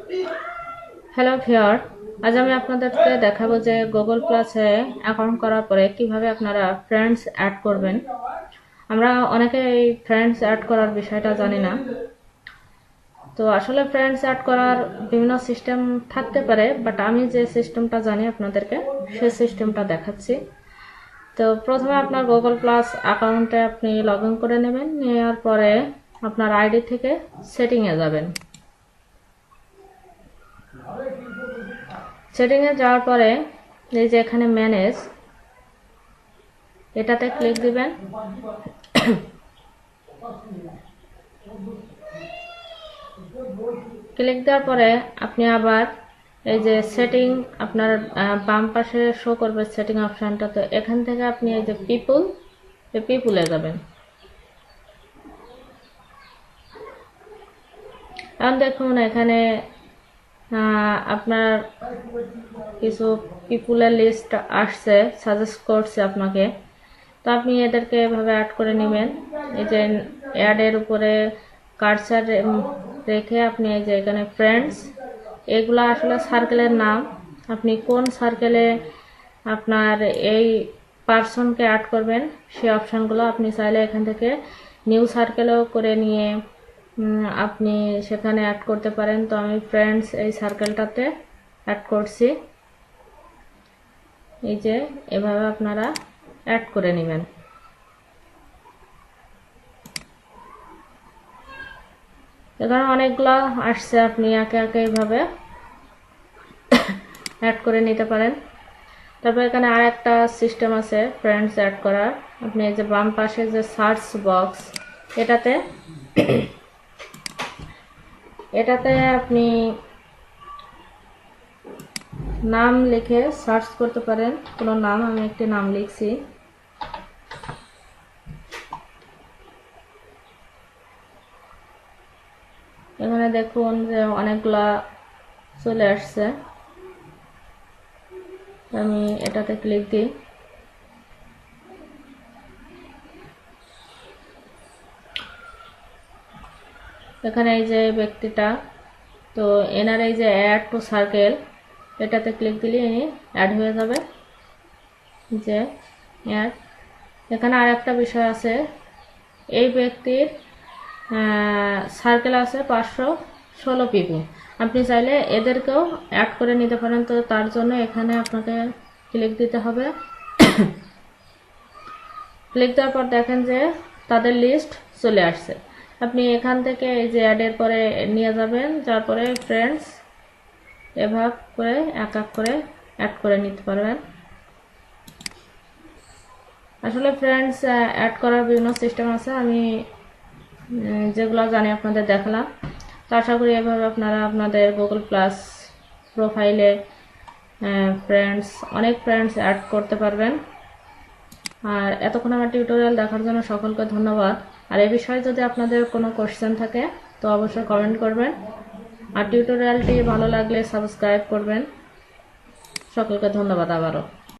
Hello viewer, আজ আমি আপনাদেরকে দেখাবো যে গুগল প্লাসে অ্যাকাউন্ট করার পরে কিভাবে আপনারা ফ্রেন্ডস অ্যাড করবেন। আমরা অনেকে এই ফ্রেন্ডস অ্যাড করার বিষয়টা জানি না। তো আসলে ফ্রেন্ডস অ্যাড করার বিভিন্ন সিস্টেম থাকতে পারে, বাট আমি যে সিস্টেমটা জানি আপনাদেরকে সেই সিস্টেমটা দেখাচ্ছি। তো প্রথমে আপনার গুগল প্লাস অ্যাকাউন্টে আপনি লগ ইন করে নেবেন। নেওয়ার পরে আপনার আইডি থেকে সেটিংয়ে যাবেন। সেটিংয়ে যাওয়ার পরে এই যে এখানে ম্যানেজ, এটাতে ক্লিক দিবেন। ক্লিক দেওয়ার পরে আপনি আবার এই যে সেটিং আপনার বাম পাশে শো করবে সেটিং অপশনটা। তো এখান থেকে আপনি এই যে পিপুলে যাবেন। এখন দেখুন এখানে আপনার কিছু পিপুলের লিস্ট আসছে, সাজেস্ট করছে আপনাকে। তো আপনি এদেরকে এভাবে অ্যাড করে নেবেন। এই যে অ্যাডের উপরে কার্সার রেখে আপনি এই যে এখানে ফ্রেন্ডস, এগুলো আসলে সার্কেলের নাম। আপনি কোন সার্কেলে আপনার এই পার্সনকে অ্যাড করবেন সেই অপশানগুলো আপনি চাইলে এখান থেকে নিউ সার্কেলও করে নিয়ে আপনি সেখানে অ্যাড করতে পারেন। তো আমি ফ্রেন্ডস এই সার্কেলটাতে অ্যাড করছি। এই যে এভাবে আপনারা অ্যাড করে নেবেন। এখানে অনেকগুলো আসছে, আপনি একে একে এইভাবে অ্যাড করে নিতে পারেন। তারপর এখানে আর একটা সিস্টেম আছে ফ্রেন্ডস অ্যাড করার। আপনি এই যে বাম পাশে যে সার্চ বক্স, এটাতে আপনি নাম লিখে সার্চ করতে পারেন, কোনো নাম। আমি একটি নাম লিখছি। এখানে দেখুন যে অনেকগুলা চলে আসছে। আমি এটাতে ক্লিক দিই। এখানে এই যে ব্যক্তিটা, তো এনার এই যে অ্যাড টু সার্কেল, এটাতে ক্লিক দিলে ইনি অ্যাড হয়ে যাবে। যে অ্যাড, এখানে আর একটা বিষয় আছে, এই ব্যক্তির সার্কেল আছে 516 পিপল। আপনি চাইলে এদেরকেও অ্যাড করে নিতে পারেন। তো তার জন্য এখানে আপনাকে ক্লিক দিতে হবে। ক্লিক দেওয়ার পর দেখেন যে তাদের লিস্ট চলে আসছে। আপনি এখান থেকে এই যে অ্যাডের পরে নিয়ে যাবেন, যার পরে ফ্রেন্ডস এভাবে করে এক এক করে অ্যাড করে নিতে পারবেন। আসলে ফ্রেন্ডস অ্যাড করার বিভিন্ন সিস্টেম আছে, আমি যেগুলো জানি আপনাদের দেখালাম। তো আশা করি এভাবে আপনারা আপনাদের গুগল প্লাস প্রোফাইলে অনেক ফ্রেন্ডস অ্যাড করতে পারবেন। আর এতক্ষণ আমার টিউটোরিয়াল দেখার জন্য সকলকে ধন্যবাদ। আর এই বিষয়ে যদি আপনাদের কোনো কোশ্চেন থাকে তো অবশ্যই কমেন্ট করবেন। আর টিউটোরিয়ালটি ভালো লাগলে সাবস্ক্রাইব করবেন। সকলকে ধন্যবাদ আবারও।